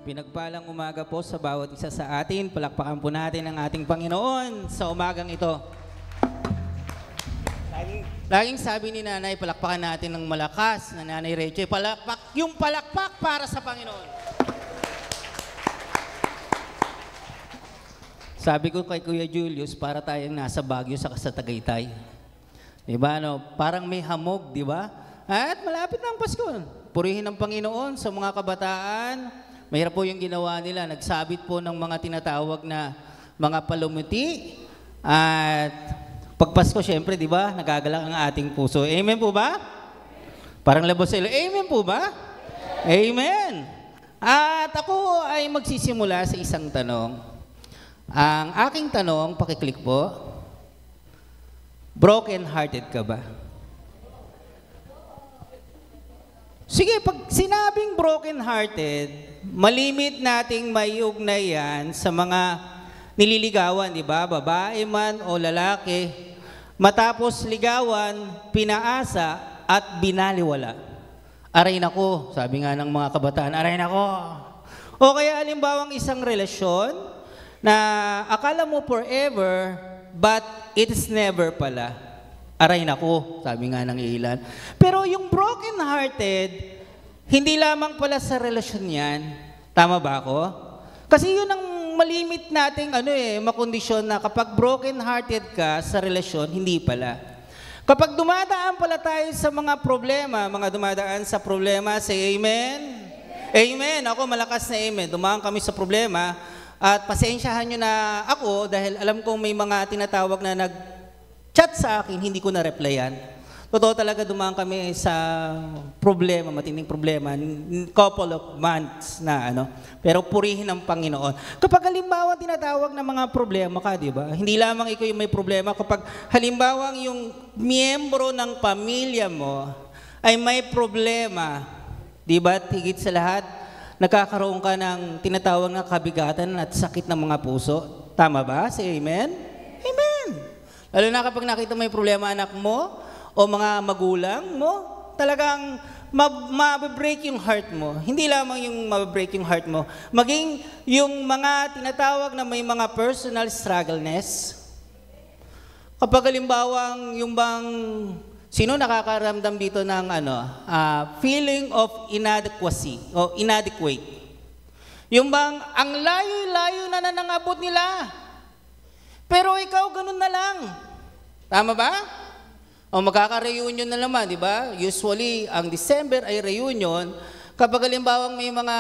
Pinagpalang umaga po sa bawat isa sa atin. Palakpakan po natin ang ating Panginoon sa umagang ito. Laging sabi ni Nanay, palakpakan natin ng malakas na Nanay Rachel. Yung palakpak para sa Panginoon. Sabi ko kay Kuya Julius, para tayong nasa Baguio sa Tagaytay. Diba, no? Parang may hamog, di ba? At malapit na ang Pasko. Purihin ang Panginoon sa mga kabataan. Mahirap po yung ginawa nila. Nagsabit po ng mga tinatawag na mga palumuti. At pag Pasko, syempre, di ba, nagagalak ang ating puso. Amen po ba? Parang labos sa ilo. Amen po ba? Amen. At ako ay magsisimula sa isang tanong. Ang aking tanong, pakiclick po, broken-hearted ka ba? Sige, pag sinabing broken-hearted, malimit nating maiugnay yan sa mga nililigawan, di ba? Babae man o lalaki, matapos ligawan, pinaasa at binaliwala. Aray nako, sabi nga ng mga kabataan, aray nako. O kaya halimbawang isang relasyon na akala mo forever, but it is never pala. Aray nako, sabi nga ng ilan. Pero yung broken-hearted, hindi lamang pala sa relasyon yan. Tama ba ako? Kasi yun ang malimit nating makondisyon na kapag broken-hearted ka sa relasyon, hindi pala. Kapag dumadaan pala tayo sa mga problema, say amen? Amen. Ako malakas na amen. Dumaan kami sa problema at pasensyahan nyo na ako dahil alam kong may mga tinatawag na nag-chat sa akin, hindi ko na-replyan. Totoo talaga dumaan kami sa problema, matinding problema, couple of months na pero purihin ang Panginoon. Kapag halimbawa tinatawag na mga problema ka, di ba? Hindi lamang ikaw yung may problema. Kapag halimbawa yung miyembro ng pamilya mo ay may problema, di ba? Higit sa lahat, nagkakaroon ka ng tinatawag na kabigatan at sakit ng mga puso. Tama ba? Say amen? Amen. Lalo na kapag nakita mo yung problema anak mo, o mga magulang mo, talagang mabibreak yung heart mo. Hindi lamang yung mabibreak yung heart mo, maging yung mga tinatawag na may mga personal struggleness. Kapag halimbawang yung bang, sino nakakaramdam dito ng feeling of inadequacy o inadequate? Yung bang ang layo-layo na nanangabot nila, pero ikaw ganun na lang. Tama ba? O magkaka-reunion na naman, di ba? Usually, ang December ay reunion. Kapag halimbawang may mga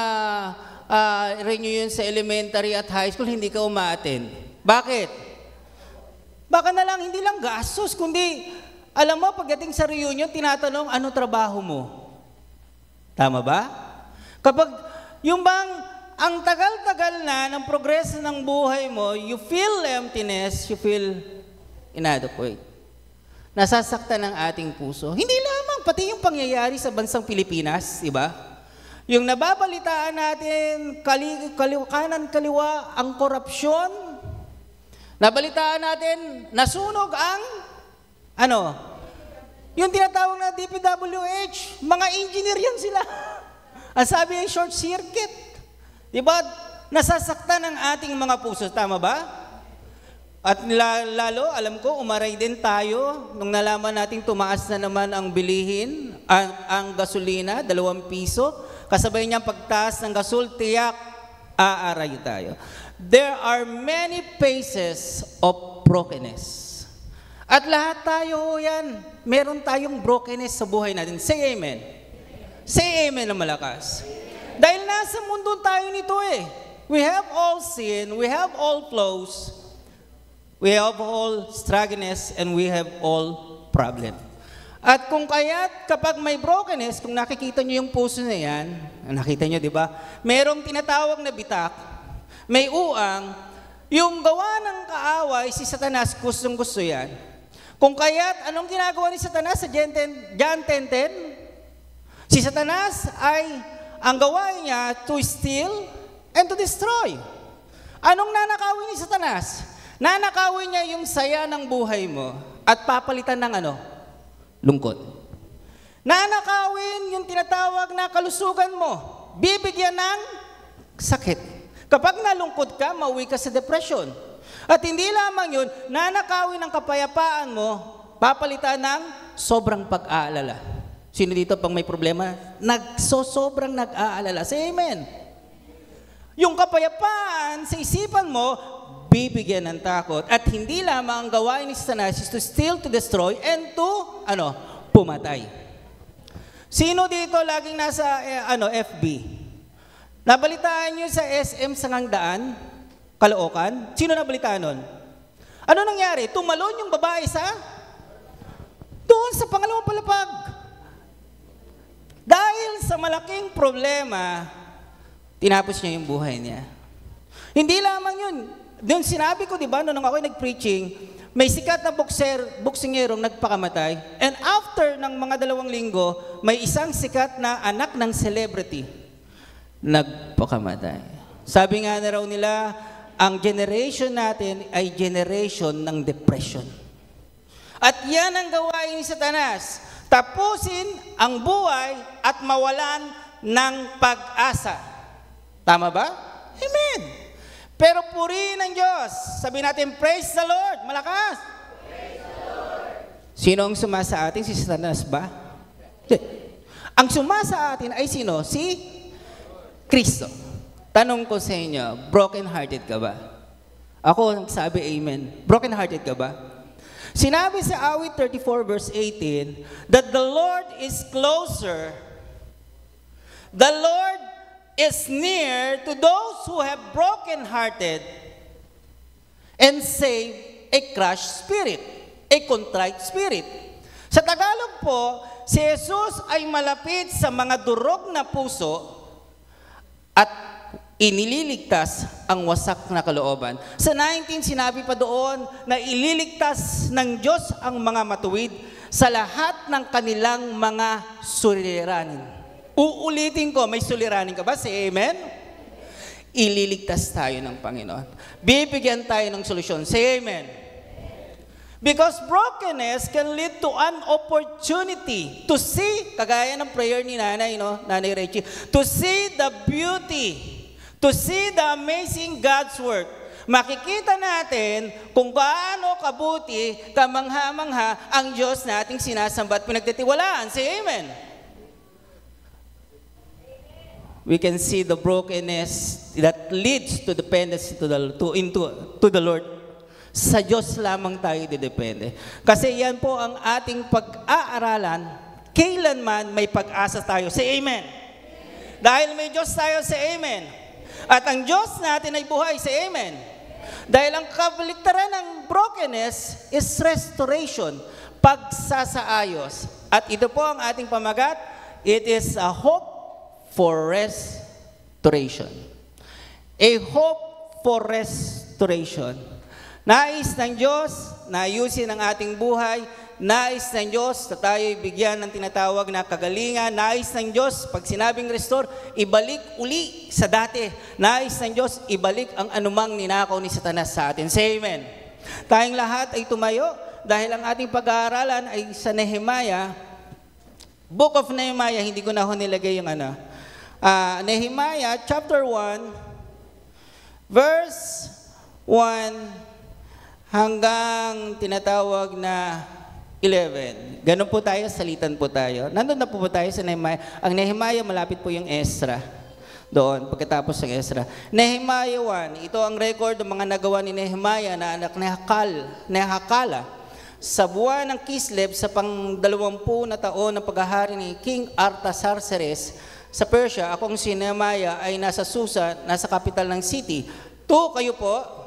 reunion sa elementary at high school, hindi ka umaattend. Bakit? Baka na lang, hindi lang gastos, kundi, alam mo, pagdating sa reunion, tinatanong, ano trabaho mo? Tama ba? Kapag, yung bang, ang tagal-tagal na ng progreso ng buhay mo, you feel emptiness, you feel inadequate. Nasasaktan ng ating puso. Hindi lamang, pati yung pangyayari sa bansang Pilipinas, di ba? Yung nababalitaan natin, kanan-kaliwa, ang korupsyon. Nabalitaan natin, nasunog ang, yung tinatawag na DPWH, mga engineer yan sila. Ang sabi ay short circuit. Di ba? Nasasaktan ang ating mga puso. Tama ba? At lalo, alam ko, umaray din tayo nung nalaman natin tumaas na naman ang bilihin, ang gasolina, 2 piso. Kasabay niyang pagtaas ng gasol, tiyak, aaray tayo. There are many phases of brokenness. At lahat tayo yan, meron tayong brokenness sa buhay natin. Say amen. Say amen na malakas. Dahil nasa mundo tayo nito We have all sin, we have all flaws, we have all struggles, and we have all problem. At kung kaya't kapag may brokenness, kung nakikita nyo yung puso na yan, nakita nyo, di ba? Merong tinatawag na bitak, may uang, yung gawa ng kaaway, si Satanas, gustong-gusto yan. Kung kaya't, anong ginagawa ni Satanas sa John 10:10? Si Satanas ay, ang gawain niya, to steal and to destroy. Anong nanakawin ni Satanas? Nanakawin niya yung saya ng buhay mo at papalitan ng lungkot. Nanakawin yung tinatawag na kalusugan mo. Bibigyan ng sakit. Kapag nalungkot ka, mauwi ka sa depression. At hindi lamang yun, nanakawin ang kapayapaan mo, papalitan ng sobrang pag-aalala. Sino dito pang may problema? Sobrang nag-aalala. Say amen. Yung kapayapaan sa isipan mo, bibigyan ng takot. At hindi lamang ang gawain ni Satanas is to steal, to destroy, and to, pumatay. Sino dito laging nasa, FB? Nabalitaan nyo sa SM Sangangdaan, Caloocan? Sino nabalitaan nun? Ano nangyari? Tumalon yung babae doon sa pangalawang palapag. Dahil sa malaking problema, tinapos niya yung buhay niya. Hindi lamang yun. Doon sinabi ko, di ba, nung ako'y nag-preaching, may sikat na boksingerong nagpakamatay. And after ng mga 2 linggo, may isang sikat na anak ng celebrity nagpakamatay. Sabi nga na raw nila, ang generation natin ay generation ng depression. At yan ang gawain ni Satanas. Tapusin ang buhay at mawalan ng pag-asa. Tama ba? Amen. Pero purihin ang Diyos. Sabi natin, praise the Lord. Malakas. Praise the Lord. Sino ang suma sa atin? Si Satanas ba? Ang suma sa atin ay sino? Si Kristo. Tanong ko sa inyo, broken-hearted ka ba? Ako nagsabi amen. Broken-hearted ka ba? Sinabi sa awit 34 verse 18, that the Lord is closer. The Lord is near to those who have broken-hearted and save a crushed spirit, a contrite spirit. Sa Tagalog po, si Jesus ay malapit sa mga durog na puso at inililigtas ang wasak na kalooban. Sa 19, sinabi pa doon na ililigtas ng Diyos ang mga matuwid sa lahat ng kanilang mga suliranin. Uulitin ko, may suliranin ka ba? Say amen? Ililigtas tayo ng Panginoon. Bibigyan tayo ng solusyon. Say amen. Because brokenness can lead to an opportunity to see, kagaya ng prayer ni Nanay, Nanay Rachel, to see the beauty, to see the amazing God's work. Makikita natin kung gaano kabuti, kamangha-mangha ang Diyos nating sinasamba at pinagtitiwalaan. Say amen. We can see the brokenness that leads to dependency to the Lord. Sa Diyos lamang tayo didepende. Kasi yan po ang ating pag-aaralan, kailanman may pag-asa tayo. Say amen. Dahil may Diyos tayo, say amen. At ang Diyos natin ay buhay, say amen. Dahil ang kabaliktaran ng brokenness is restoration, pagsasaayos. At ito po ang ating pamagat, it is a hope for restoration. A hope for restoration. Nais ng Diyos na ayusin ang ating buhay. Nais ng Diyos na tayo'y bigyan ng tinatawag na kagalingan. Nais ng Diyos, pag sinabing restore, ibalik uli sa dati. Nais ng Diyos, ibalik ang anumang ninakaw ni Satanas sa atin. Say amen. Tayong lahat ay tumayo dahil ang ating pag-aaralan ay sa Nehemiah. Book of Nehemiah, hindi ko na ho nilagay yung Nehemiah chapter 1, verse 1 hanggang tinatawag na 11. Ganun po tayo, salitan po tayo. Nandun na po tayo sa Nehemiah. Ang Nehemiah, malapit po yung Ezra. Doon, pagkatapos ng Ezra. Nehemiah 1, ito ang record ng mga nagawa ni Nehemiah na anak ni Hakala. Sa buwan ng Kislev, sa pang-20 na taon ng paghahari ni King Artaxerxes sa Persia, akong si Nehemiah ay nasa Susa, nasa capital ng city. Kayo po,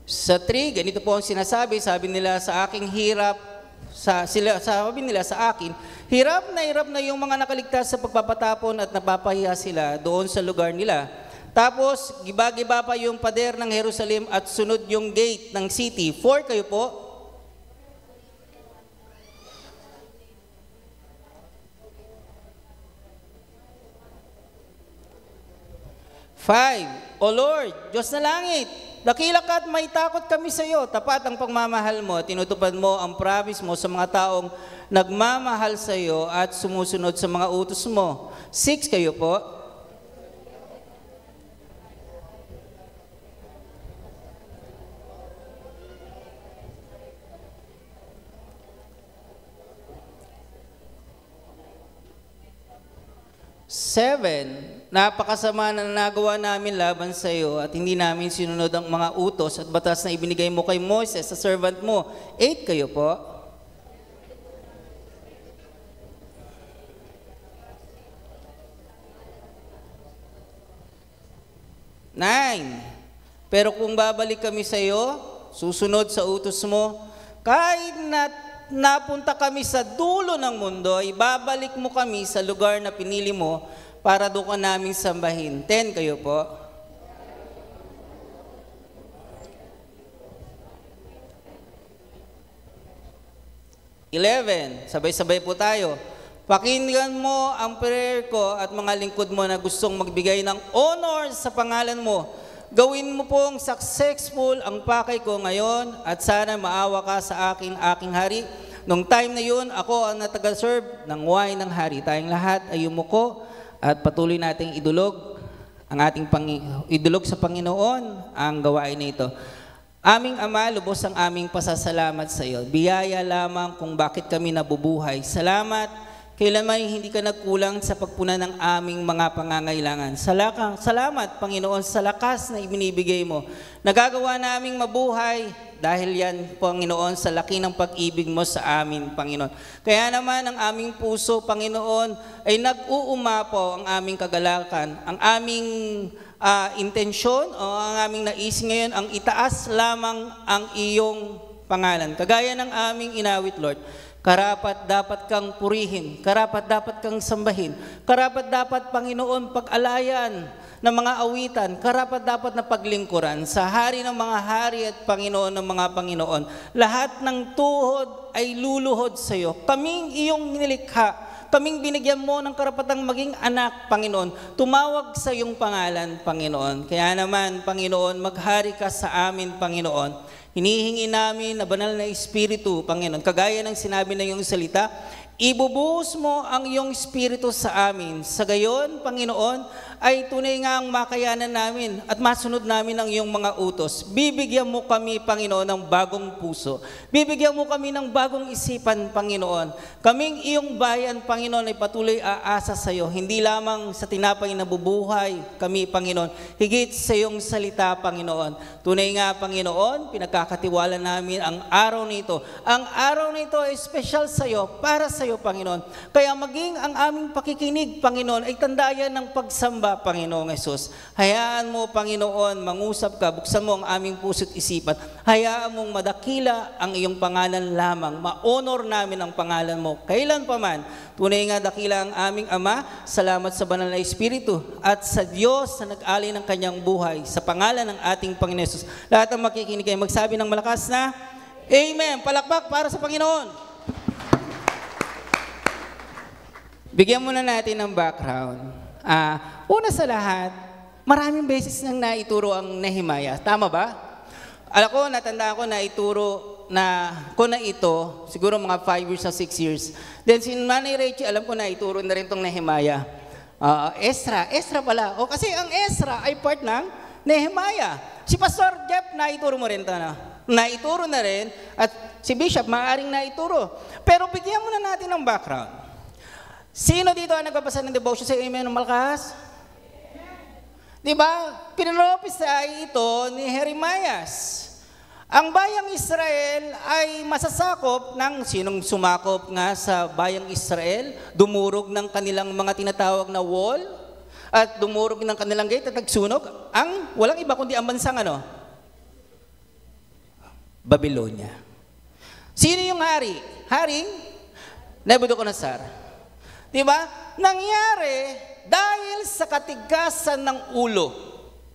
sa 3, ganito po ang sinasabi, sabi nila sa aking sabi nila sa akin, hirap na yung mga nakaligtas sa pagpapatapon at napapahiya sila doon sa lugar nila. Tapos, giba-giba pa yung pader ng Jerusalem at sunod yung gate ng city. 4 kayo po. 5, O Lord, Diyos na langit, dakila ka at may takot kami sa iyo. Tapat ang pagmamahal mo, tinutupad mo ang promise mo sa mga taong nagmamahal sa iyo at sumusunod sa mga utos mo. 6 kayo po. Seven, napakasama na nagawa namin laban sa iyo at hindi namin sinunod ang mga utos at batas na ibinigay mo kay Moses sa servant mo. 8 kayo po. 9, pero kung babalik kami sa iyo, susunod sa utos mo, kahit na napunta kami sa dulo ng mundo, ibabalik mo kami sa lugar na pinili mo para doon ka namin sambahin. 10 kayo po. Sabay-sabay po tayo. Pakinggan mo ang prayer ko at mga lingkod mo na gustong magbigay ng honor sa pangalan mo. Gawin mo pong successful ang pakay ko ngayon at sana maawa ka sa aking hari. Nung time na yun, ako ang nataga-serve ng wine ng hari. Tayong lahat ay yumuko at patuloy nating idulog idulog sa Panginoon ang gawain na ito. Aming Ama, lubos ang aming pasasalamat sa iyo. Biyaya lamang kung bakit kami nabubuhay. Salamat. Kailanman hindi ka nagkulang sa pagpunan ng aming mga pangangailangan. Salamat, Panginoon, sa lakas na ibinibigay mo. Nagagawa naming mabuhay dahil yan, Panginoon, sa laki ng pag-ibig mo sa amin, Panginoon. Kaya naman ang aming puso, Panginoon, ay nag-uumapaw ang aming kagalakan, ang aming intensyon o ang aming nais ngayon, ang itaas lamang ang iyong pangalan. Kagaya ng aming inawit, Lord. Karapat dapat kang purihin, karapat dapat kang sambahin, karapat dapat, Panginoon, pag-alayan ng mga awitan, karapat dapat na paglingkuran sa hari ng mga hari at Panginoon ng mga Panginoon. Lahat ng tuhod ay luluhod sa iyo. Kaming iyong nilikha, kaming binigyan mo ng karapatang maging anak, Panginoon. Tumawag sa iyong pangalan, Panginoon. Kaya naman, Panginoon, maghari ka sa amin, Panginoon. Hinihingi namin na banal na Espiritu, Panginoon, kagaya ng sinabi ng iyong salita, ibubuhos mo ang iyong Espiritu sa amin. Sa gayon, Panginoon, ay tunay nga ang makayanan namin at masunod namin ang iyong mga utos. Bibigyan mo kami, Panginoon, ng bagong puso. Bibigyan mo kami ng bagong isipan, Panginoon. Kaming iyong bayan, Panginoon, ay patuloy aasa sa iyo. Hindi lamang sa tinapay na bubuhay kami, Panginoon. Higit sa iyong salita, Panginoon. Tunay nga, Panginoon, pinagkakatiwala namin ang araw nito. Ang araw nito ay special sa iyo, para sa iyo, Panginoon. Kaya maging ang aming pakikinig, Panginoon, ay tandayan ng pagsamba, Panginoong Hesus. Hayaan mo, Panginoon, mangusap ka, buksan mo ang aming puso't isipan. Hayaan mong madakila ang iyong pangalan lamang. Ma-honor namin ang pangalan mo. Kailan pa man, tunay nga dakila ang aming Ama. Salamat sa banal na Espiritu at sa Diyos na nag-alay ng kanyang buhay. Sa pangalan ng ating Panginoon Hesus. Lahat ng makikinig ay magsabi ng malakas na Amen. Palakpak para sa Panginoon. Bigyan muna natin ng background. Una sa lahat, maraming beses nang naituro ang Nehemiah. Tama ba? Alam ko, natandaan ko na ituro na ko na ito, siguro mga 5 years o 6 years. Then si Manay Rachel, alam ko na ituro na rin itong Nehemiah. Ezra pala. O kasi ang Ezra ay part ng Nehemiah. Si Pastor Jeff, naituro mo rin ito, no? Naituro na rin. At si Bishop, maaaring naituro. Pero bigyan muna natin ng background. Sino dito ang nagbabasa ng devotion sa Amen ng malakas? Diba? Pinropesy ito ni Jeremias. Ang bayang Israel ay masasakop ng sinong sumakop nga sa bayang Israel, dumurog ng kanilang mga tinatawag na wall, at dumurog ng kanilang gate at nagsunog, ang walang iba kundi ang bansang Babylonia. Sino yung hari? Haring Nebuchadnezzar. Diba? Nangyari dahil sa katigasan ng ulo.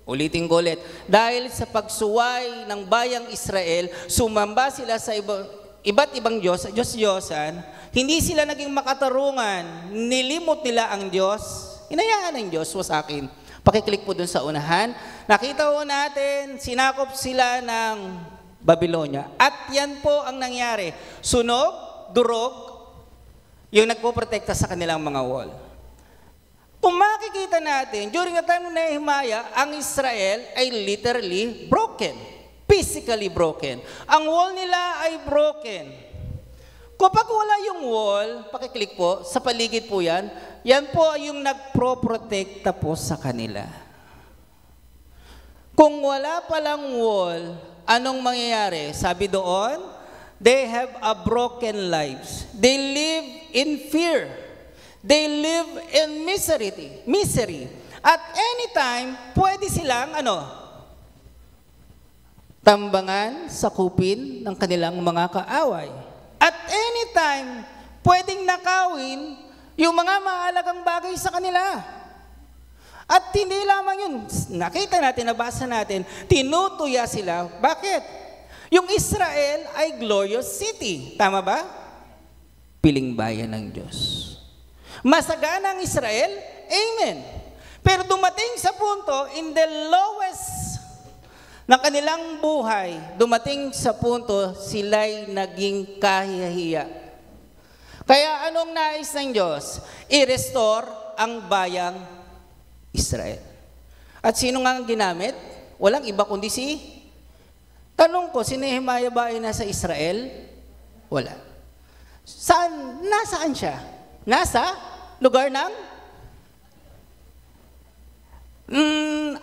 Ulitin ko ulit. Dahil sa pagsuway ng bayang Israel, sumamba sila sa iba't ibang Diyos, Diyos-Diyosan, hindi sila naging makatarungan, nilimot nila ang Diyos, inayaan ng Diyos was akin. Pakiclick po dun sa unahan. Nakita po natin, sinakop sila ng Babylonia. At yan po ang nangyari. Sunog, durog, yung nagpoprotekta sa kanilang mga wall. Kung makikita natin, during the time ng Nehemiah, ang Israel ay literally broken. Physically broken. Ang wall nila ay broken. Kapag wala yung wall, pakiclick po, sa paligid po yan po yung nagpro-protekta po sa kanila. Kung wala palang wall, anong mangyayari? Sabi doon, they have a broken lives. They live in fear. They live in misery. At anytime, pwede silang tambangan, sakupin ng kanilang mga kaaway. At anytime, pwedeng nakawin yung mga mahalagang bagay sa kanila. At hindi lamang yun, nakita natin, nabasa natin, tinutuya sila. Bakit? Yung Israel ay glorious city. Tama ba? Piling bayan ng Diyos. Masagana ang Israel? Amen. Pero dumating sa punto, in the lowest ng kanilang buhay, dumating sa punto, sila'y naging kahihiya. Kaya anong nais ng Diyos? I-restore ang bayang Israel. At sino nga ang ginamit? Walang iba kundi tanong ko, si Nehemiah ba ay nasa Israel? Wala. Nasaan siya? Nasa lugar ng?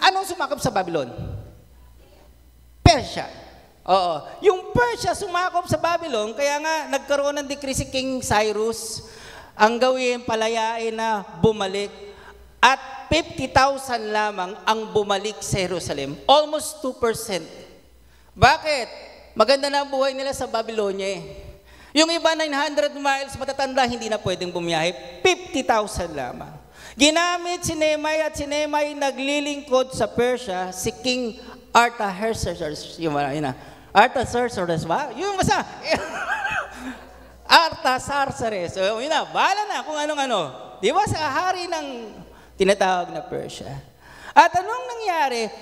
Anong sumakop sa Babylon? Persia. Oo. Yung Persia sumakop sa Babylon, kaya nga nagkaroon ng decree si King Cyrus, ang gawin, palayain na bumalik. At 50,000 lamang ang bumalik sa Jerusalem. Almost 2%. Bakit? Maganda na ang buhay nila sa Babylonia eh. Yung iba 900 miles matatanda, hindi na pwedeng bumiyahe. 50,000 lamang. Ginamit si Nehemiah at si Nehemiah naglilingkod sa Persia, si King Artaxerxes. Artaxerxes ba? Yung basta. Artaxerxes. So, yun na, bahala na kung anong-ano. Di ba sa hari ng tinatawag na Persia. At anong nangyari?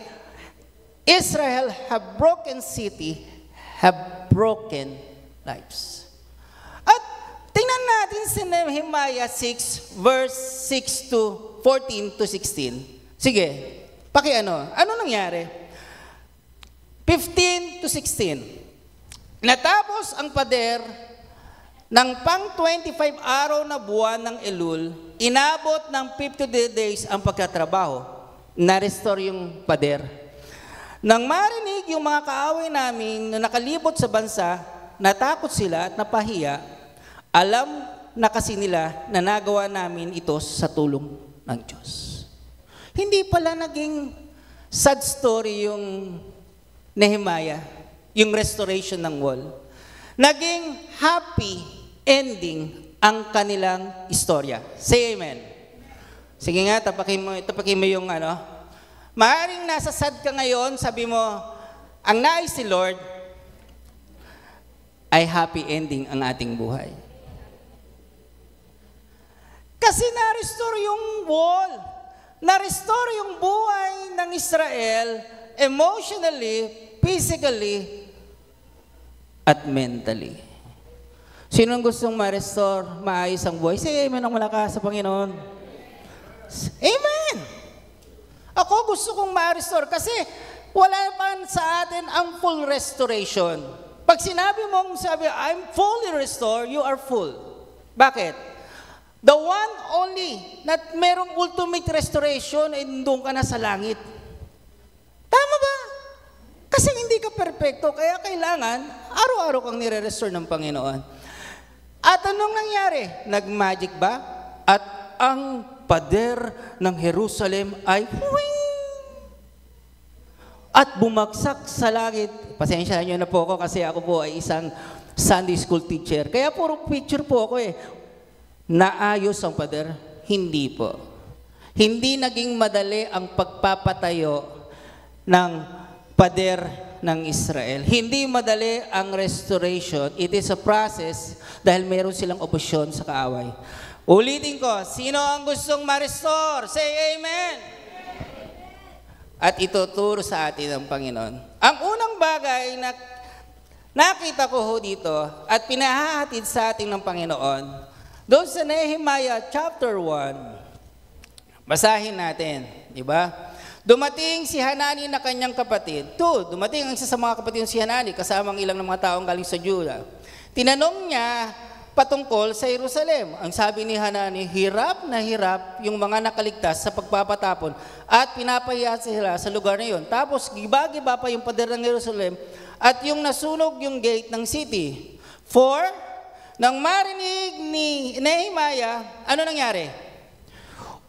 Israel have broken city, have broken lives. At tingnan natin si Nehemiah 6, verse 6 to 14 to 16. Sige, ano nangyari? 15 to 16. Natapos ang pader ng pang 25 araw na buwan ng Elul, inabot ng 50 days ang pagkatrabaho. Na-restore yung pader. Nang marinig yung mga kaaway namin na nakalibot sa bansa, natakot sila at napahiya, alam na kasi nila na nagawa namin ito sa tulong ng Diyos. Hindi pala naging sad story yung Nehemiah, yung restoration ng wall. Naging happy ending ang kanilang istorya. Say amen. Sige nga, tapakin mo yung Maaring nasa sad ka ngayon, sabi mo, ang nais ni Lord ay happy ending ang ating buhay. Kasi na-restore yung wall, na-restore yung buhay ng Israel emotionally, physically, at mentally. Sinong gustong ma-restore, maayos ang buhay? Say amen ang malakas sa Panginoon. Amen! Ako gusto kong ma-restore kasi wala pa sa atin ang full restoration. Pag sinabi mong I'm fully restored, you are full. Bakit? The one only na merong ultimate restoration ay doon ka na sa langit. Tama ba? Kasi hindi ka perfecto, kaya kailangan araw-araw kang nire-restore ng Panginoon. At anong nangyari? Nag-magic ba? At ang pader ng Jerusalem ay at bumagsak sa langit. Pasensya nyo na po ako kasi ako po ay isang Sunday school teacher. Kaya puro picture po ako eh. Naayos ang pader? Hindi po. Hindi naging madali ang pagpapatayo ng pader ng Israel. Hindi madali ang restoration. It is a process dahil meron silang opposyon sa kaaway. Ulitin ko, sino ang gustong ma-restore? Say amen. at ituturo sa atin ng Panginoon. Ang unang bagay na nakita ko ho dito at pinahahatid sa atin ng Panginoon, doon sa Nehemiah chapter 1, basahin natin, di ba? Dumating si Hanani na kanyang kapatid. Dumating ang isa sa mga kapatid si Hanani, kasamang ilang ng mga taong galing sa Juda. Tinanong niya patungkol sa Jerusalem. Ang sabi ni Hanani, hirap na hirap yung mga nakaligtas sa pagpapatapon at pinapahiya sila sa lugar na yun. Tapos giba-giba pa yung pader ng Jerusalem at yung nasunog yung gate ng city. For, nang marinig ni Nehemiah, ano nangyari?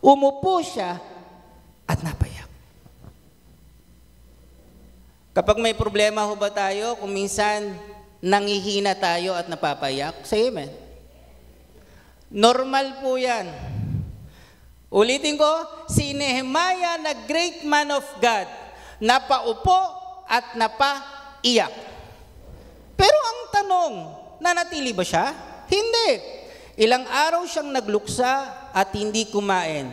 Umupo siya at napayak. Kapag may problema ho ba tayo, kung minsan nangihina tayo at napapayak, say amen. Normal po yan. Ulitin ko, si Nehemiah na great man of God, napaupo at napaiyak. Pero ang tanong, nanatili ba siya? Hindi. Ilang araw siyang nagluksa at hindi kumain.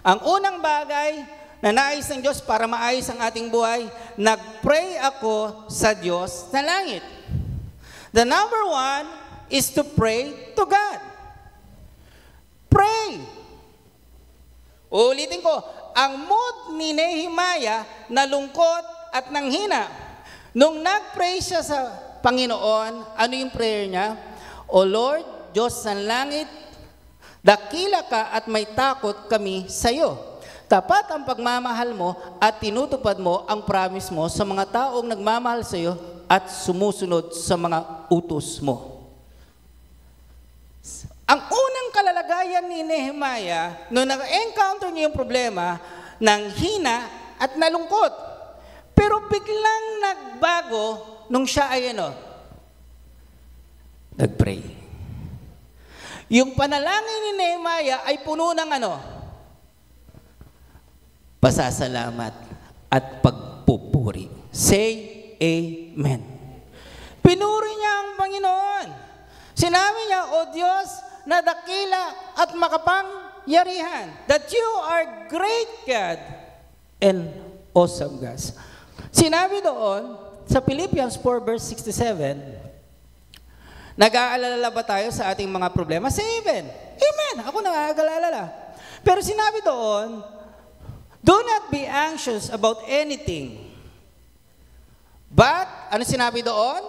Ang unang bagay na nais ng Diyos para maayos ang ating buhay, nag-pray ako sa Diyos na langit. The number one is to pray to God. Pray. Ulitin ko, ang mood ni Nehemiah nalungkot at nanghina. Nung nag-pray siya sa Panginoon, ano yung prayer niya? O Lord, Diyos ng langit, dakila ka at may takot kami sa iyo. Tapat ang pagmamahal mo at tinutupad mo ang promise mo sa mga taong nagmamahal sa iyo at sumusunod sa mga utos mo. Ang unang kalalagayan ni Nehemiah, nung nag-encounter niya yung problema, ng hina at nalungkot. Pero biglang nagbago nung siya ay nag-pray. Yung panalangin ni Nehemiah ay puno ng pasasalamat at pagpupuri. Say amen. Pinuri niya ang Panginoon. Sinabi niya, O Diyos, na dakila at makapangyarihan, that you are great God and awesome God. Sinabi doon, sa Philippians 4 verse 67, nag-aalala ba tayo sa ating mga problema? Say amen. Amen. Ako nag-aalala. Pero sinabi doon, do not be anxious about anything. But, ano sinabi doon?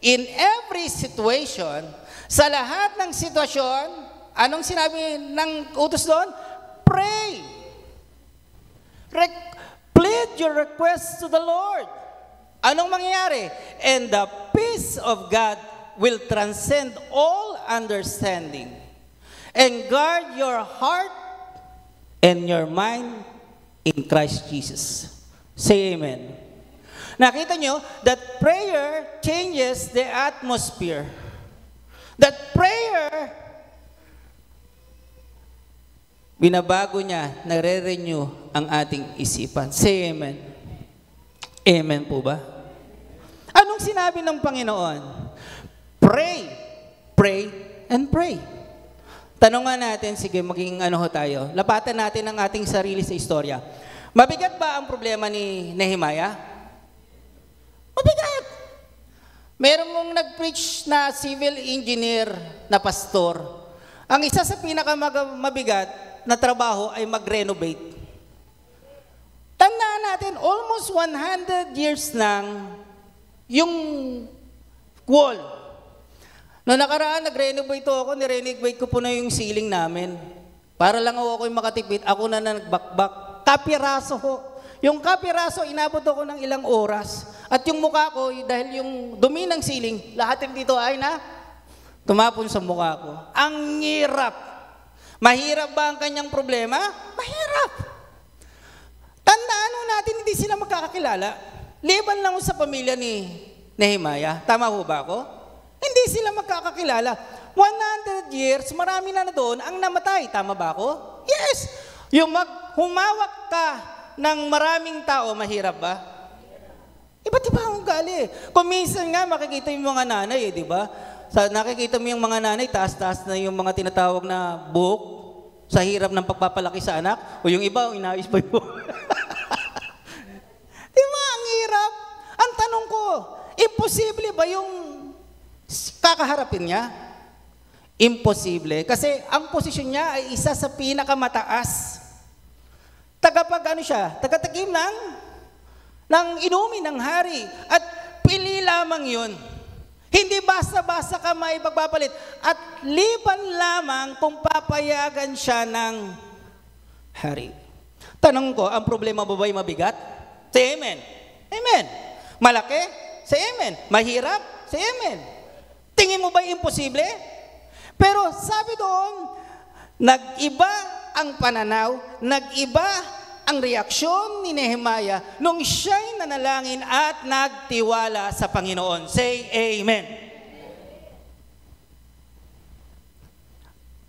In every situation, sa lahat ng sitwasyon, anong sinabi ng utos doon? Pray. Plead your requests to the Lord. Anong mangyayari? And the peace of God will transcend all understanding and guard your heart and your mind in Christ Jesus. Say amen. Nakita nyo that prayer changes the atmosphere. That prayer, binabago niya, nare-renew ang ating isipan. Say amen. Amen po ba? Anong sinabi ng Panginoon? Pray, pray, and pray. Tanungan natin, sige, maging tayo. Lapatan natin ang ating sarili sa istorya. Mabigat ba ang problema ni Nehemiah? Mabigat. Meron mong nag-preach na civil engineer na pastor. Ang isa sa pinakamabigat na trabaho ay mag-renovate. Tandaan natin, almost 100 years nang yung wall. Noong nakaraan, nag-renovate ako, nirenovate ko po na yung ceiling namin. Para lang ako yung makatipid, ako na nagbakbak. Kapiraso ho. Yung kapiraso, inabot ako ng ilang oras. At yung mukha ko, dahil yung dumi ng ceiling, lahat yung dito ay tumapon sa mukha ko. Ang hirap. Mahirap ba ang kanyang problema? Mahirap. Tandaan mo natin, hindi sila magkakakilala. Liban lang sa pamilya ni Nehemiah. Tama ho ba ako? Hindi sila magkakakilala. 100 years, marami na doon ang namatay. Tama ba ako? Yes. Yung humawak ka ng maraming tao, mahirap ba? Iba't iba ang ugali. Kung minsan nga, makikita yung mga nanay, di ba? Nakikita mo yung mga nanay, taas-taas na yung mga tinatawag na buhok sa hirap ng pagpapalaki sa anak. O yung iba, inayos pa yung imposible ba yung kakaharapin niya? Imposible. Kasi ang posisyon niya ay isa sa pinakamataas. Tagatakim ng inumin ng hari. At pili lamang yun. Hindi basta-basta ka may pagpapalit. At liban lamang kung papayagan siya ng hari. Tanong ko, ang problema ba ba'y mabigat? Say amen. Amen. Malaki? Say amen. Mahirap? Say amen. Tingin mo ba'y imposible? Pero sabi doon, nag-iba ang pananaw, nag-iba ang reaksyon ni Nehemiah nung siya'y nanalangin at nagtiwala sa Panginoon. Say amen.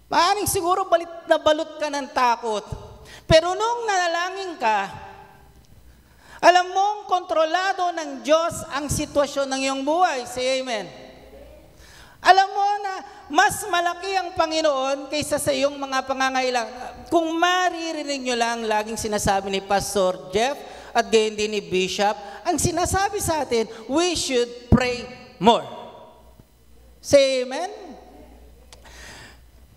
Maaring siguro balot ka ng takot. Pero nung nanalangin ka, alam mong kontrolado ng Diyos ang sitwasyon ng iyong buhay. Say amen. Alam mo na mas malaki ang Panginoon kaysa sa iyong mga pangangailangan. Kung maririnig nyo lang, laging sinasabi ni Pastor Jeff at gayon din ni Bishop, ang sinasabi sa atin, we should pray more. Say amen?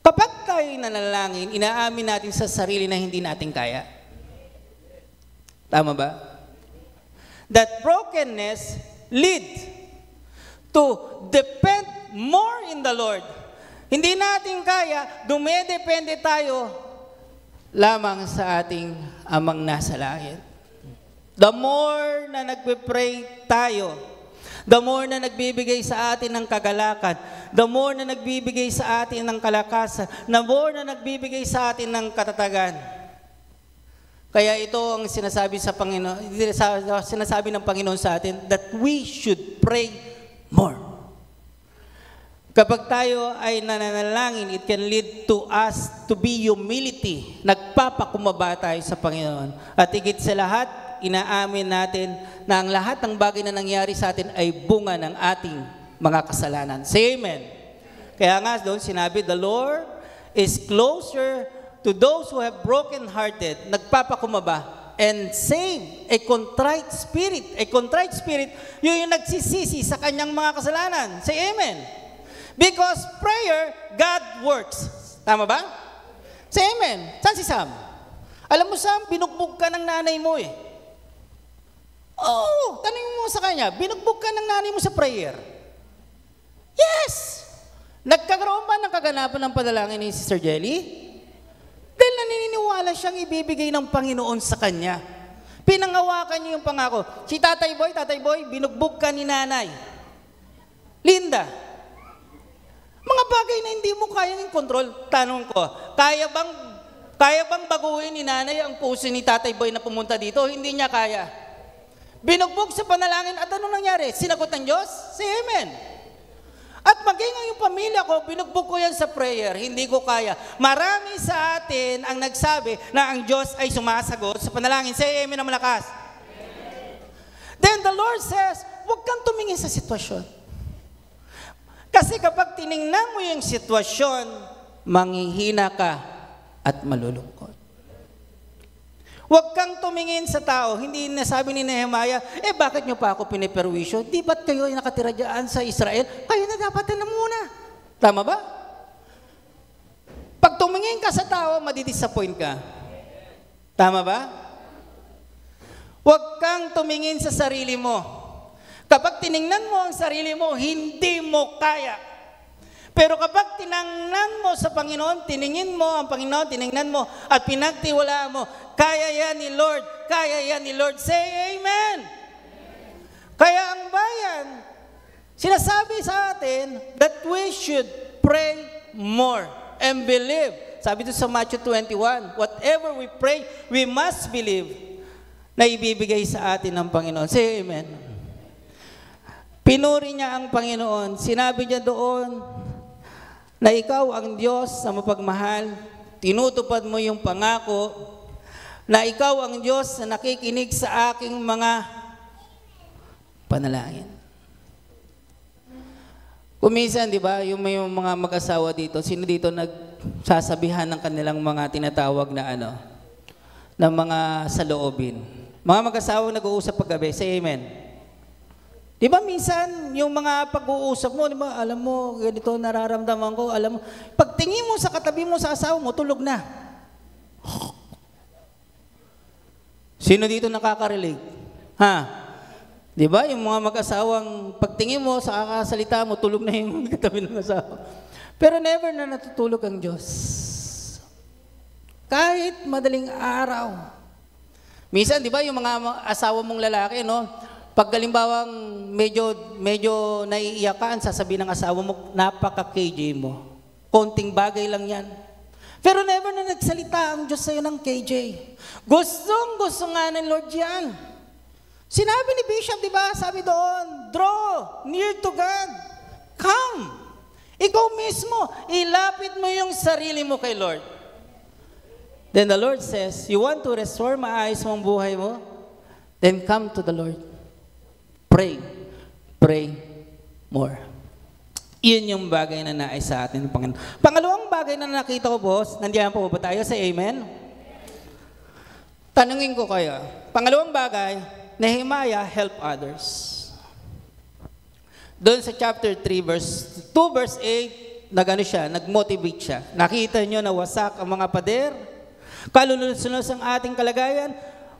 Kapag tayo nanalangin, inaamin natin sa sarili na hindi natin kaya. Tama ba? That brokenness lead to depend more in the Lord. Hindi natin kaya, dumedepende tayo lamang sa ating amang nasa langit. The more na nagpe-pray tayo, the more na nagbibigay sa atin ng kagalakan, the more na nagbibigay sa atin ng kalakasan, the more na nagbibigay sa atin ng katatagan. Kaya ito ang sinasabi sa Panginoon, sinasabi ng Panginoon sa atin that we should pray more. Kapag tayo ay nananalangin, it can lead to us to be humility. Nagpapakumbaba tayo sa Panginoon. At higit sa lahat, inaamin natin na ang lahat ng bagay na nangyari sa atin ay bunga ng ating mga kasalanan. Say amen. Kaya nga doon sinabi, the Lord is closer to those who have broken-hearted, nagpapakumbaba, and save a contrite spirit. A contrite spirit, yun yung nagsisisi sa kanyang mga kasalanan. Say amen. Because prayer, God works. Tama ba? Say amen. Saan si Sam? Alam mo Sam, binugbog ka ng nanay mo eh. Oo, tanongin mo sa kanya, binugbog ka ng nanay mo sa prayer. Yes! Nagkakaroon ba ng kaganapan ng panalangin ni Sister Jelly? Dahil naniniwala siyang ibibigay ng Panginoon sa kanya. Pinangawakan niya yung pangako. Si Tatay Boy, binugbog ka ni nanay. Linda, mga bagay na hindi mo kayang kontrol. Tanong ko, kaya bang baguhin ni nanay ang puso ni Tatay Boy na pumunta dito? Hindi niya kaya. Binugbog sa panalangin at anong nangyari? Sinagot ng Diyos? Say amen. At maging yung pamilya ko, binugbog ko yan sa prayer. Hindi ko kaya. Marami sa atin ang nagsabi na ang Diyos ay sumasagot sa panalangin. Say amen na malakas. Amen. Then the Lord says, huwag kang tumingin sa sitwasyon. Kasi kapag tiningnan mo yung sitwasyon, manghihina ka at malulungkot. Huwag kang tumingin sa tao. Hindi nasabi ni Nehemiah, bakit nyo pa ako piniperwisyo? Di ba't kayo ay nakatira dyan sa Israel? Kayo na dapat na muna. Tama ba? Pag tumingin ka sa tao, madidisappoint ka. Tama ba? Huwag kang tumingin sa sarili mo. Kapag tiningnan mo ang sarili mo, hindi mo kaya. Pero kapag tinangnan mo sa Panginoon, tiningin mo ang Panginoon, tiningnan mo at pinagtiwalaan mo, kaya yan ni Lord, kaya yan ni Lord. Say amen. Kaya ang bayan, sinasabi sa atin that we should pray more and believe. Sabi doon sa Matthew 21, whatever we pray, we must believe na ibibigay sa atin ng Panginoon. Say amen. Pinuri niya ang Panginoon. Sinabi niya doon na ikaw ang Diyos na mapagmahal. Tinutupad mo yung pangako na ikaw ang Diyos na nakikinig sa aking mga panalangin. Kuminsan, di ba, yung may mga mag-asawa dito, sino dito nagsasabihan ng kanilang mga tinatawag na ng mga saloobin? Mga mag-asawa nag-uusap paggabi. Say amen. Di ba minsan, yung mga pag-uusap mo, di ba, alam mo, ganito nararamdaman ko, alam mo, pagtingin mo sa katabi mo sa asawa mo, tulog na. Sino dito nakaka-relate? Ha? Di ba, yung mga mag-asawang pagtingin mo sa kakasalita mo, tulog na yung katabi ng asawa. Pero never na natutulog ang Diyos. Kahit madaling araw. Minsan, di ba, yung mga asawa mong lalaki, no? Pag galimbawang medyo naiiyakan, sasabihin ng asawa mo, napaka-KJ mo. Konting bagay lang yan. Pero never na nagsalita ang Diyos sa'yo ng KJ. Gusto nga ng Lord yan. Sinabi ni Bishop, di ba, sabi doon, draw near to God. Come. Ikaw mismo, ilapit mo yung sarili mo kay Lord. Then the Lord says, you want to restore maayos mong buhay mo? Then come to the Lord. Pray more. Iyon yung bagay na nais sa atin ng Panginoon. Pangalawang bagay na nakita ko, boss, nandiyan po ba tayo sa amen? Tanungin ko kayo, pangalawang bagay, Nehemiah help others. Doon sa chapter 3, verse 2, verse 8, nag-motivate siya. Nakita nyo na wasak ang mga pader, kalulunod-sunod ang ating kalagayan,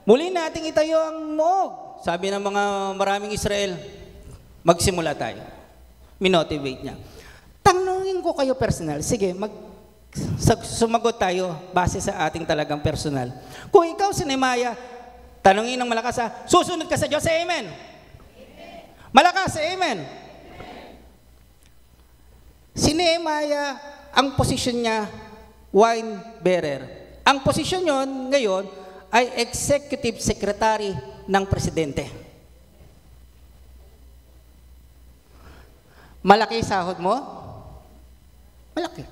muli nating itayo ang moog. Sabi ng mga maraming Israel, magsimula tayo. Minotivate niya. Tanungin ko kayo personal. Sige, sumagot tayo base sa ating talagang personal. Kung ikaw si Nehemiah, tanungin ng malakas susunod ka sa Diyos, say amen. Malakas, say amen. Si Nehemiah, ang posisyon niya, wine bearer. Ang posisyon yon ngayon ay executive secretary ng presidente. Malaki sahod mo? Malaki.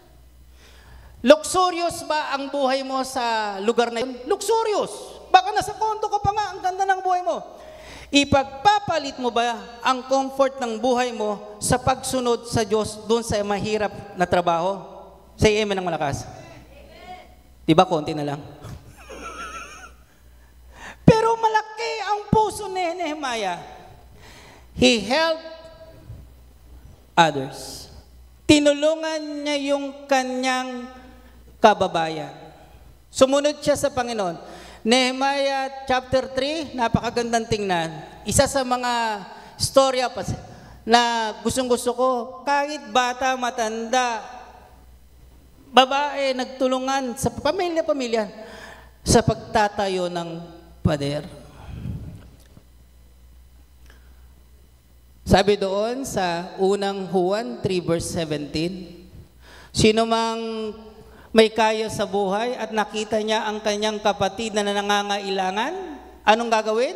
Luxurious ba ang buhay mo sa lugar na yun? Luxurious. Baka nasa kondo ka pa nga, ang ganda ng buhay mo. Ipagpapalit mo ba ang comfort ng buhay mo sa pagsunod sa Diyos doon sa mahirap na trabaho? Say amen ng malakas. Diba konti na lang? Pero malaki ang puso ni Nehemiah. He helped others. Tinulungan niya yung kanyang kababayan. Sumunod siya sa Panginoon. Nehemiah chapter 3, napakagandang tingnan. Isa sa mga storya na gustong-gusto ko, kahit bata, matanda, babae, nagtulungan sa pamilya-pamilya sa pagtatayo ng pader. Sabi doon sa unang Juan 3 verse 17, sino mang may kaya sa buhay at nakita niya ang kanyang kapatid na nangangailangan, anong gagawin?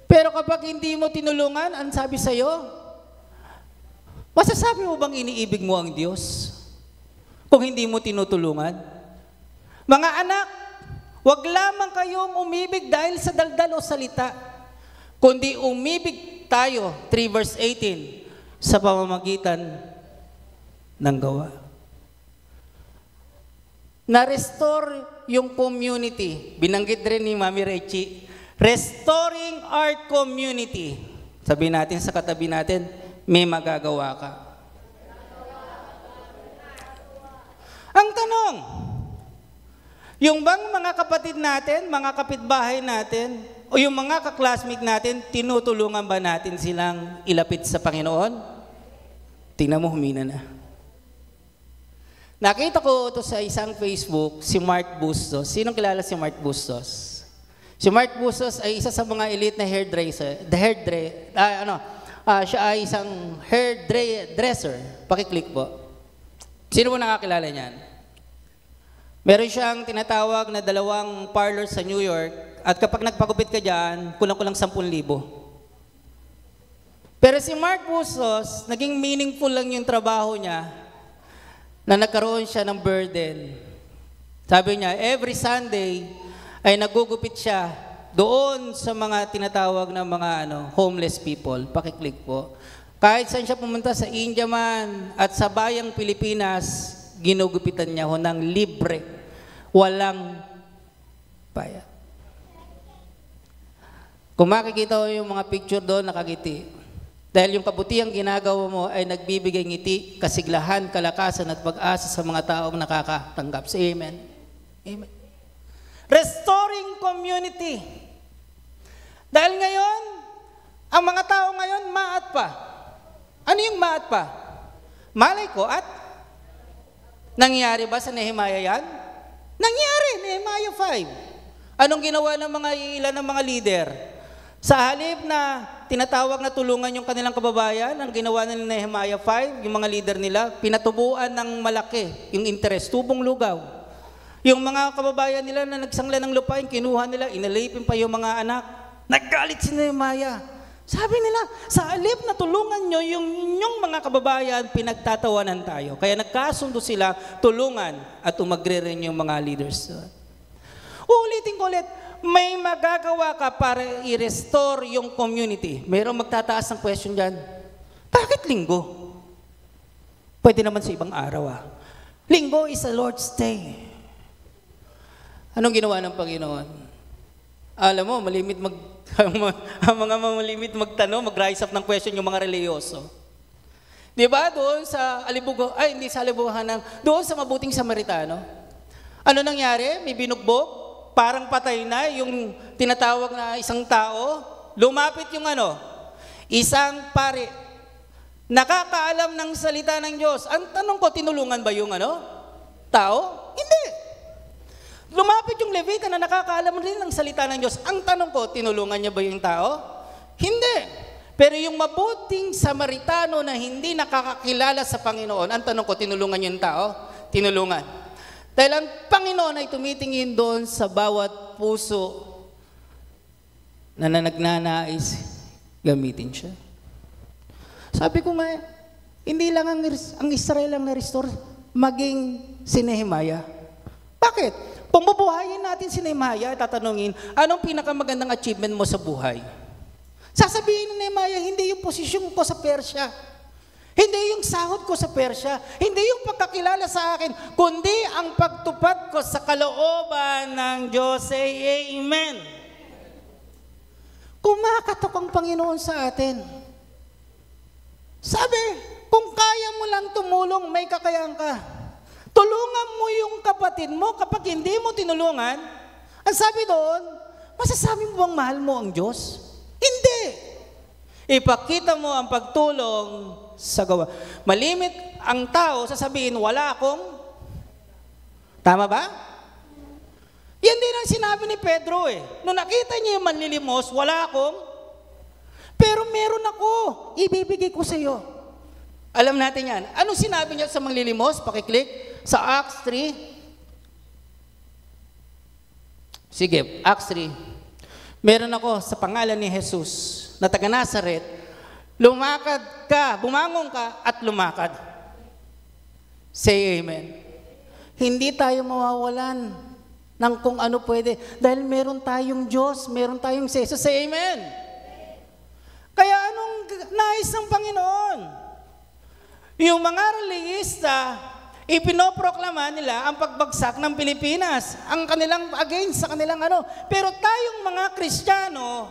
Pero kapag hindi mo tinulungan, ang sabi sa'yo, masasabi mo bang iniibig mo ang Diyos kung hindi mo tinutulungan? Mga anak, huwag lamang kayong umibig dahil sa daldal o salita, kundi umibig tayo, 3 verse 18, sa pamamagitan ng gawa. Na-restore yung community. Binanggit rin ni Mami Rechi, restoring our community. Sabihin natin sa katabi natin, may magagawa ka. Ang tanong, yung bang mga kapatid natin, mga kapitbahay natin, o yung mga kaklasmate natin, tinutulungan ba natin silang ilapit sa Panginoon? Tingnan mo, humina na. Nakita ko ito sa isang Facebook, si Mark Bustos. Sinong kilala si Mark Bustos? Si Mark Bustos ay isa sa mga elite na hairdresser. Siya ay isang hairdresser. Pakiclick po. Sino mo nakakilala niyan? Meron siyang tinatawag na 2 parlor sa New York at kapag nagpagupit ka dyan, kulang-kulang 10,000. Pero si Mark Bustos, naging meaningful lang yung trabaho niya na nagkaroon siya ng burden. Sabi niya, every Sunday ay nagugupit siya doon sa mga tinatawag na mga homeless people. Pakiclick po. Kahit saan siya pumunta, sa India man at sa bayang Pilipinas, ginugupitan niya ho ng libre. Walang bayad. Kung makikita mo yung mga picture doon, nakagiti. Dahil yung kabutihang ginagawa mo ay nagbibigay ngiti, kasiglahan, kalakasan at pag-asa sa mga taong nakakatanggap. Say amen. Amen. Restoring community. Dahil ngayon, ang mga tao ngayon, maat pa. Ano yung maat pa? Malay ko at nangyari ba sa Nehemiah yan? Nangyari, Nehemiah 5. Anong ginawa ng mga ilan ng mga leader? Sa halip na tinatawag na tulungan yung kanilang kababayan, ang ginawa ng Nehemiah 5, yung mga leader nila, pinatubuan ng malaki yung interest, tubong lugaw. Yung mga kababayan nila na nagsangla ng lupain, kinuha nila, inalipin pa yung mga anak. Naggalit si Nehemiah. Sabi nila, sa halip na tulungan nyo yung inyong mga kababayan, pinagtatawanan tayo. Kaya nagkasundo sila, tulungan at umagri rin yung mga leaders. Ulitin ko ulit, may magagawa ka para i-restore yung community. Mayroong magtataas ng question dyan. Bakit linggo? Pwede naman sa ibang araw. Linggo is a Lord's Day. Anong ginawa ng Panginoon? Alam mo, ang mga malimit magtanong, mag-rise up ng question yung mga reliyoso. Di ba? Doon sa doon sa mabuting Samaritano. Ano nangyari? May binugbog? Parang patay na yung tinatawag na isang tao. Lumapit yung isang pari. Nakakaalam ng salita ng Diyos. Ang tanong ko, tinulungan ba yung tao? Hindi. Lumapit yung Levita na nakakaalam rin ng salita ng Diyos. Ang tanong ko, tinulungan niya ba yung tao? Hindi. Pero yung mabuting Samaritano na hindi nakakakilala sa Panginoon, ang tanong ko, tinulungan niya yung tao? Tinulungan. Dahil ang Panginoon ay tumitingin doon sa bawat puso na nagnanais gamitin siya. Sabi ko nga, hindi lang ang Israel ang na-restore, maging si Nehemiah. Bakit? Kung bubuhayin natin si Nehemiah, tatanungin, anong pinakamagandang achievement mo sa buhay? Sasabihin ni Nehemiah, hindi yung posisyon ko sa Persya. Hindi yung sahod ko sa Persya, hindi yung pagkakilala sa akin, kundi ang pagtupad ko sa kalooban ng Diyos. Say amen. Kumakatok ang Panginoon sa atin. Sabi, kung kaya mo lang tumulong, may kakayahan ka. Tulungan mo yung kapatid mo. Kapag hindi mo tinulungan, ang sabi doon, masasabi mo bang mahal mo ang Diyos? Hindi. Ipakita mo ang pagtulong sa gawa. Malimit ang tao, sasabihin, wala akong. Tama ba? Yan din ang sinabi ni Pedro Nung nakita niya yung manlilimos, wala akong. Pero meron ako, ibibigay ko sa iyo. Alam natin yan. Anong sinabi niya sa manlilimos? Pakiclick sa Acts 3. Sige, Acts 3. Meron ako sa pangalan ni Jesus na taga Nazaret, lumakad ka, bumangon ka at lumakad. Say amen. Hindi tayo mawawalan ng kung ano pwede dahil meron tayong Diyos, meron tayong Jesus. Say amen. Kaya anong nais ng Panginoon? Yung mga relihista, ipinoproklama nila ang pagbagsak ng Pilipinas, ang kanilang against sa kanilang Pero tayong mga Kristiyano,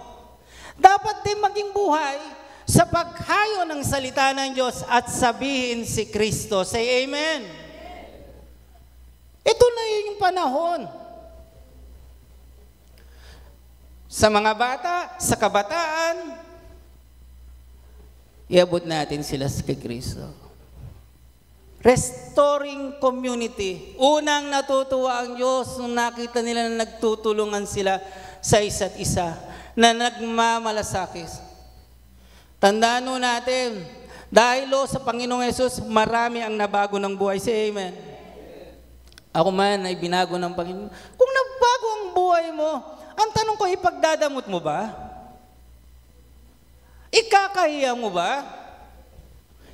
dapat din maging buhay sa paghayo ng salita ng Diyos at sabihin si Kristo. Say amen. Ito na yung panahon. Sa mga bata, sa kabataan, iabot natin sila kay Kristo. Restoring community. Unang natutuwa ang Diyos nung nakita nila na nagtutulungan sila sa isa't isa, na nagmamalasakis. Tandaan natin, dahil sa Panginoong Yesus, marami ang nabago ng buhay. Say amen. Ako man ay binago ng Panginoon. Kung nabago ang buhay mo, ang tanong ko, ipagdadamot mo ba? Ikakahiya mo ba?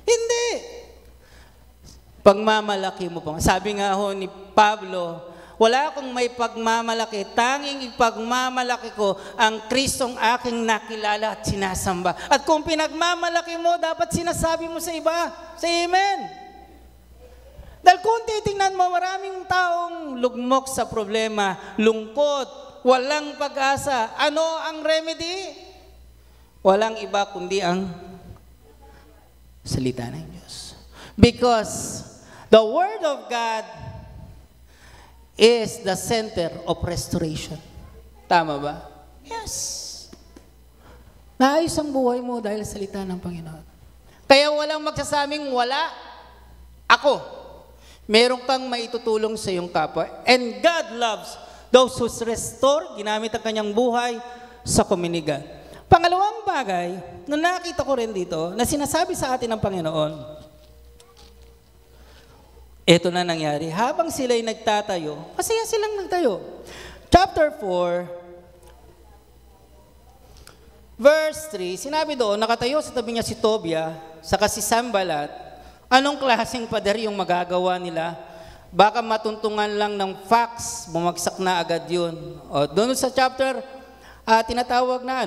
Hindi. Pagmamalaki mo pa. Sabi nga ho ni Pablo, wala akong may pagmamalaki, tanging ipagmamalaki ko ang Kristong aking nakilala at sinasamba. At kung pinagmamalaki mo, dapat sinasabi mo sa iba. Say amen. Dahil kung titingnan mo, maraming taong lugmok sa problema, lungkot, walang pag-asa. Ano ang remedy? Walang iba kundi ang salita ng Diyos. Because the Word of God is the center of restoration. Tama ba? Yes. Naayos ang buhay mo dahil sa salita ng Panginoon. Kaya walang magsasabing wala. Ako. Meron kang maitutulong sa iyong kapwa. And God loves those who restore, ginamit ang kanyang buhay sa komunidad. Pangalawang bagay, na nakita ko rin dito, na sinasabi sa atin ng Panginoon, ito na nangyari. Habang sila'y nagtatayo, masaya silang nagtayo. Chapter 4, verse 3, sinabi doon, nakatayo sa tabi niya si Tobia, saka si Sanballat. Anong klaseng pader yung magagawa nila? Baka matuntungan lang ng facts, bumagsak na agad yun. O, doon sa chapter, tinatawag na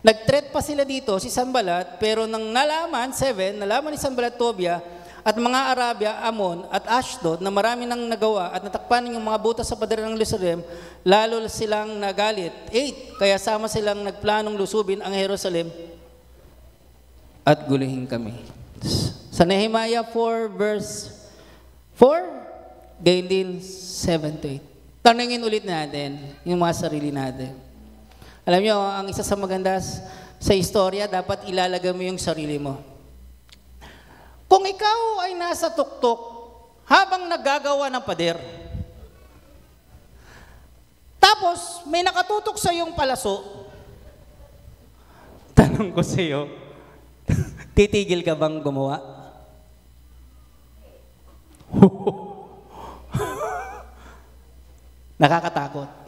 nag-threat pa sila dito, si Sanballat, pero nang nalaman, 7, nalaman ni Sanballat, Tobia, at mga Arabia, Ammon, at Ashdod, na marami nang nagawa at natakpan yung mga butas sa pader ng Jerusalem, lalo silang nagalit. 8, kaya sama silang nagplanong lusubin ang Jerusalem at gulihin kami. Sa Nehemiah 4, verse 4, gayon din 7 to 8. Tanungin ulit natin yung mga sarili natin. Alam nyo, ang isa sa maganda sa istorya, dapat ilalagay mo yung sarili mo. Kung ikaw ay nasa tuktok habang naggagawa ng pader, tapos may nakatutok sa iyong palaso, tanong ko sa iyo, titigil ka bang gumawa? Nakakatakot.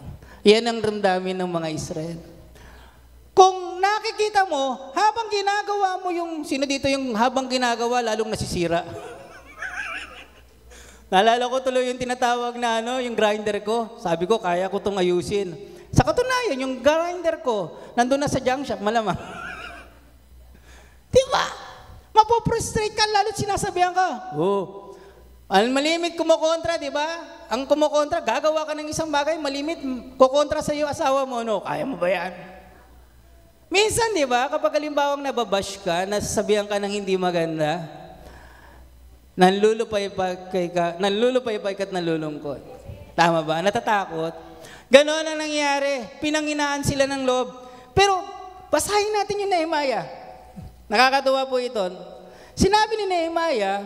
Yan ang ramdamin ng mga Israel. Kung nakikita mo, habang ginagawa mo yung, sino dito yung habang ginagawa, lalong nasisira. Naalala ko tuloy yung tinatawag na yung grinder ko. Sabi ko, kaya ko itong ayusin. Sa katunayan, yung grinder ko, nandun na sa junk shop, malamang. Diba? Mapoprostrate ka, lalo't sinasabihan ka. Ang malimit kumukontra, di ba? Ang kumukontra, gagawa ka ng isang bagay, malimit, kukontra sa iyo asawa mo, kaya mo ba yan? Minsan, di ba, kapag halimbawang nababash ka, nasasabihan ka ng hindi maganda, nanlulupay-pay ka at nalulungkot. Tama ba? Natatakot. Ganon ang nangyari. Pinanghinaan sila ng loob. Pero, basahin natin yung Nehemiah. Nakakatuwa po ito. Sinabi ni Nehemiah,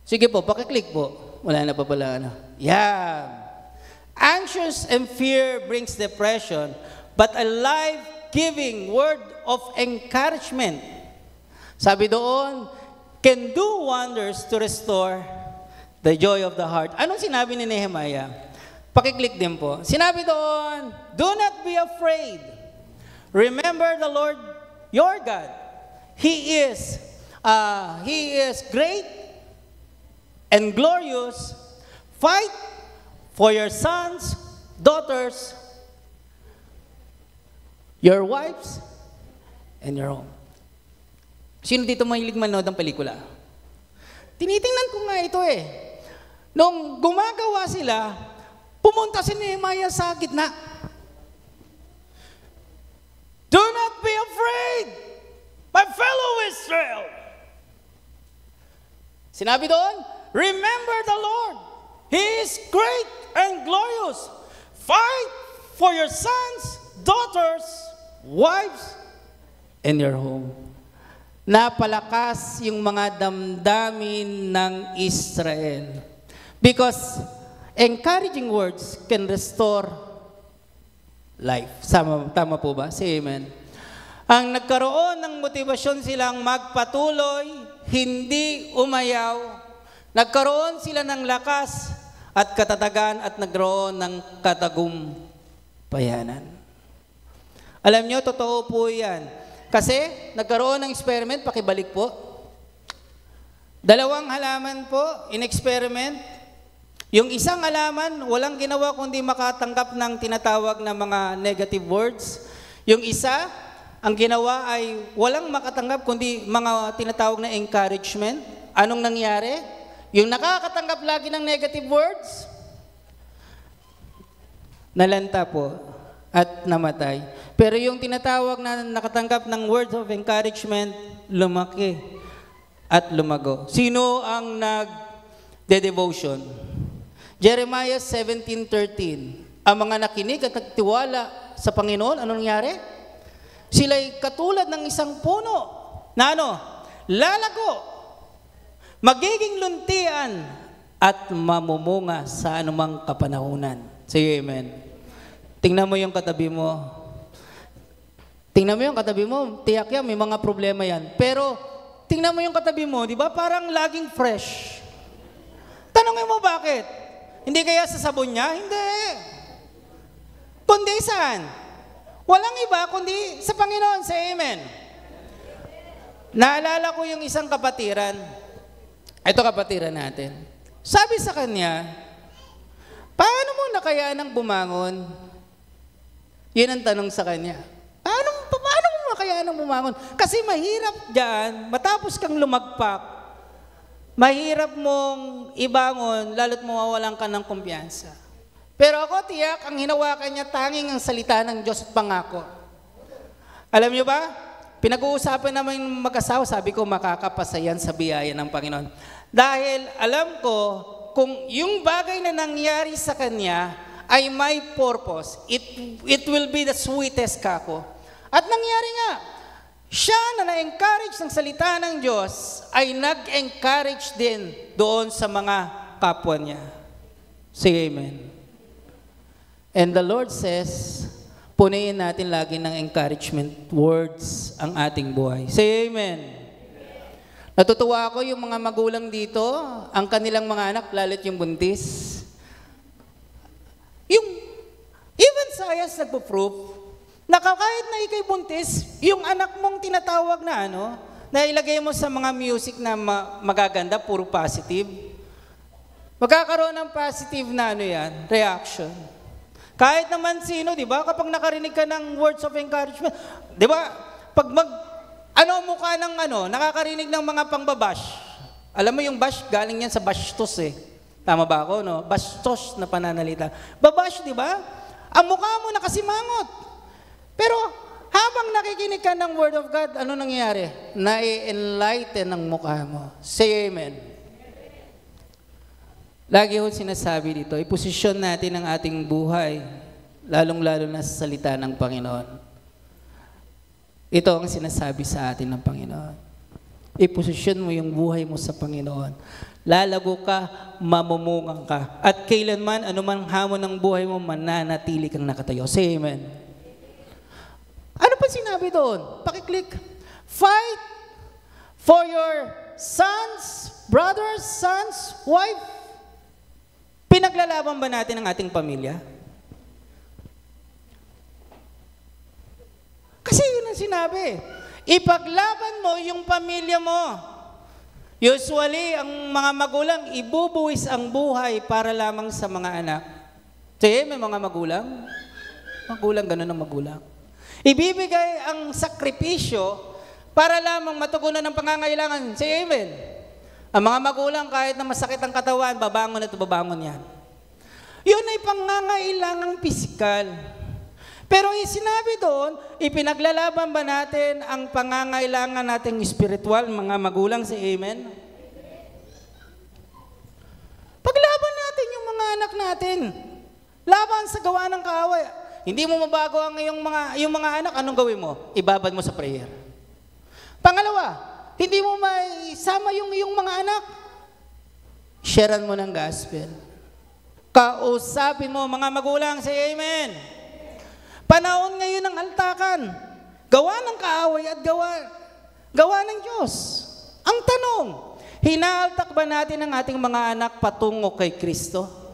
sige po, pakiclick po. Wala na pa pala. Yeah. Anxious and fear brings depression, but a life-giving word of encouragement, sabi doon, can do wonders to restore the joy of the heart. Anong sinabi ni Nehemiah? Pakiclick din po. Sinabi doon, do not be afraid. Remember the Lord your God. He is great and glorious. Fight for your sons, daughters, your wives, and your home. Sino dito mahilig manood ng pelikula? Tinitingnan ko nga ito Nung gumagawa sila, pumunta si Nehemiah sa gitna. Do not be afraid, my fellow Israel. Sinabi doon, remember the Lord. He is great and glorious. Fight for your sons, daughters, wives, and your home. Napalakas yung mga damdamin ng Israel. Because encouraging words can restore life. Tama po ba? Say amen. Ang nagkaroon ng motibasyon silang magpatuloy, hindi umayaw. Nagkaroon sila ng lakas at katatagan at nagkaroon ng katagumpayanan. Alam nyo, totoo po yan. Kasi nagkaroon ng experiment, pakibalik po. 2 halaman po, in-experiment. Yung isang halaman, walang ginawa kundi makatanggap ng tinatawag na mga negative words. Yung isa, ang ginawa ay walang makatanggap kundi mga tinatawag na encouragement. Anong nangyari? Yung nakakatanggap lagi ng negative words, nalanta po at namatay. Pero yung tinatawag na nakatanggap ng words of encouragement, lumaki at lumago. Sino ang nag-devotion? Jeremiah 17:13. Ang mga nakinig at nagtiwala sa Panginoon, ano nangyari? Sila'y katulad ng isang puno na lalago, magiging luntian at mamumunga sa anumang kapanahunan. Say amen. Tingnan mo yung katabi mo. Tingnan mo yung katabi mo, tiyak yan, may mga problema yan. Pero, tingnan mo yung katabi mo, di ba? Parang laging fresh. Tanongin mo bakit? Hindi kaya sa sabon niya? Hindi. Kundi saan? Walang iba, kundi sa Panginoon. Say amen. Naalala ko yung isang kapatiran. Ito kapatiran natin. Sabi sa kanya, paano mo nakayanang bumangon? Yun ang tanong sa kanya. Paano mo makayanang bumangon? Kasi mahirap dyan, matapos kang lumagpak, mahirap mong ibangon, lalo't mawawalan ka ng kumpiyansa. Pero ako, tiyak, ang hinawakan niya, tanging ang salita ng Diyos at pangako. Alam niyo ba, pinag-uusapan naman mag-asawa, sabi ko, makakapasayan sa biyaya ng Panginoon. Dahil alam ko, kung yung bagay na nangyari sa kanya ay may purpose, it will be the sweetest kako. At nangyari nga, siya na na-encourage ng salita ng Diyos ay nag-encourage din doon sa mga kapwa niya. Say amen. And the Lord says, punuin natin lagi ng encouragement words ang ating buhay. Say amen. Natutuwa ako yung mga magulang dito, ang kanilang mga anak, lalo't yung buntis. Even science nagpo-proof, na kahit na ikay buntis, yung anak mong tinatawag na na ilagay mo sa mga music na magaganda, puro positive, magkakaroon ng positive na reaction. Kahit naman sino, di ba? Kapag nakarinig ka ng words of encouragement, di ba? Pag mukha ng nakakarinig ng mga pangbabash. Alam mo yung bash, galing yan sa bastos eh. Tama ba ako, no? Bastos na pananalita. Babash, di ba? Ang mukha mo nakasimangot. Pero habang nakikinig ka ng Word of God, ano nangyayari? Nai-enlighten ang mukha mo. Say amen. Lagi ko sinasabi dito, iposisyon natin ang ating buhay, lalong-lalo na sa salita ng Panginoon. Ito ang sinasabi sa atin ng Panginoon. Iposisyon mo yung buhay mo sa Panginoon. Lalago ka, mamumungang ka. At kailanman, anumang hamon ng buhay mo, mananatili kang nakatayo. Say amen. Ano pa sinabi doon? Pakiclick. Fight for your sons, brothers, sons, wife. Pinaglalaban ba natin ang ating pamilya? Kasi yun ang sinabi. Ipaglaban mo yung pamilya mo. Usually, ang mga magulang, ibubuwis ang buhay para lamang sa mga anak. Sige, may mga magulang. Magulang, ganun ang magulang. Ibibigay ang sakripisyo para lamang matugunan ng pangangailangan. Say amen. Ang mga magulang, kahit na masakit ang katawan, babangon at babangon yan. Yun ay pangangailangang pisikal. Pero sinabi doon, ipinaglalaban ba natin ang pangangailangan nating spiritual, mga magulang, say amen? Paglaban natin yung mga anak natin. Laban sa gawa ng kaaway. Hindi mo mabago ang yung mga anak, anong gawin mo? Ibabad mo sa prayer. Pangalawa, hindi mo may sama yung mga anak. Sharean mo ng gospel. Kausapin mo, mga magulang, say amen. Panahon ngayon ng altakan. Gawa ng kaaway at gawa ng Diyos. Ang tanong, hinaaltak ba natin ang ating mga anak patungo kay Kristo?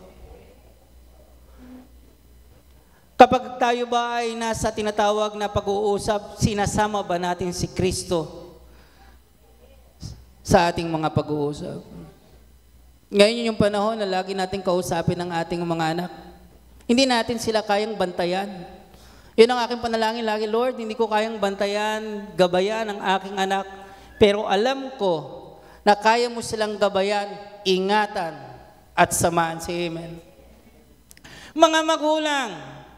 Kapag tayo ba ay nasa tinatawag na pag-uusap, sinasama ba natin si Kristo sa ating mga pag-uusap? Ngayon yung panahon na lagi natin kausapin ang ating mga anak. Hindi natin sila kayang bantayan. Yun ang aking panalangin lagi, Lord, hindi ko kayang bantayan, gabayan ang aking anak. Pero alam ko na kaya mo silang gabayan, ingatan, at samaan. Say amen. Mga magulang,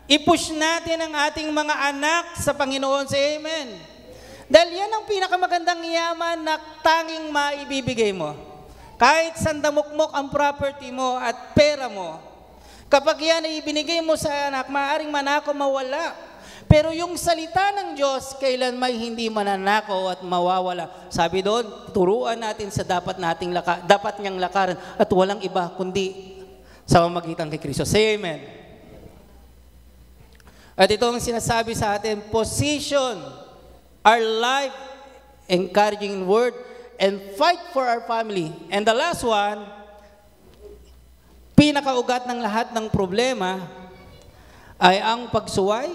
I-push natin ang ating mga anak sa Panginoon. Say amen. Dahil yan ang pinakamagandang yaman na tanging maibibigay mo. Kahit sandamukmok ang property mo at pera mo, kapag yan ay ibinigay mo sa anak, maaaring manako mawala. Pero yung salita ng Diyos, kailan may hindi mananakaw at mawawala. Sabi doon, turuan natin sa dapat niyang lakaran at walang iba kundi sa pamamagitan kay Kristo. Say amen. At ito ang sinasabi sa atin, position our life, encouraging word, and fight for our family. And the last one, pinakaugat ng lahat ng problema ay ang pagsuway.